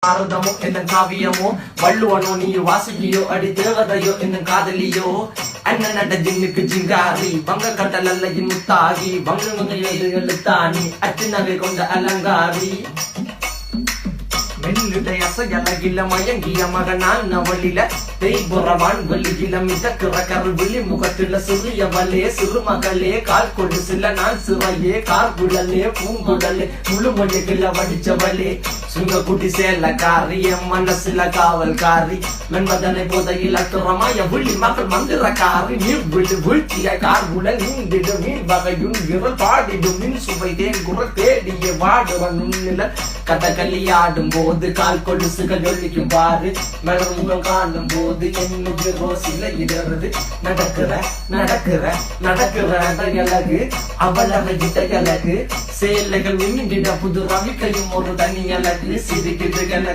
பாரதமோ என்ன காவியமோ வள்ளுவனோ நீ வாசுகியோ அடி தேவதையோ என்ன காதலியோ அண்ணன் நட ஜின்னுக்கு ஜிங்காரி வங்க கடலல்ல முத்தாகி வங்க எழுத்தாணி அச்சு நகை கொண்ட அலங்காரி மெல்லுடைய அசையலகில மயங்கிய மகனான் நவலில தேய்புறவான் வெளியில மிதக்கிற கருவிழி முகத்தில சிறியவளே சிறுமகளே கால் கொடு சில நான் சிறையே கார்குழலே பூங்குடலே முழுமொழிகள வடிச்சவளே சுங்க குட்டி சேலக்காரி என் மனசுல காவல்காரி மென்பதனை போதையில் அத்துறமாய விழி மக்கள் மந்திரக்காரி நீர் விழு வீழ்ச்சிய கார்குழல் நீந்திடு மீன் வகையுன் விரல் பாடிடும் மின் சுவை தேன் குரல் தேடிய வாடுவன் உன்னில கதகளி ஆடும் போது கால் கொலுசுகள் ஒழிக்கும் பாரு மலர் முகம் காணும் போது என்னுடைய ரோசில இடறது நடக்கிற நடக்கிற நடக்கிற அழகு அவளக கிட்ட அழகு சேலைகள் மின்னிட புது ரவிக்கையும் ஒரு தனி அழகு சிரிக்குது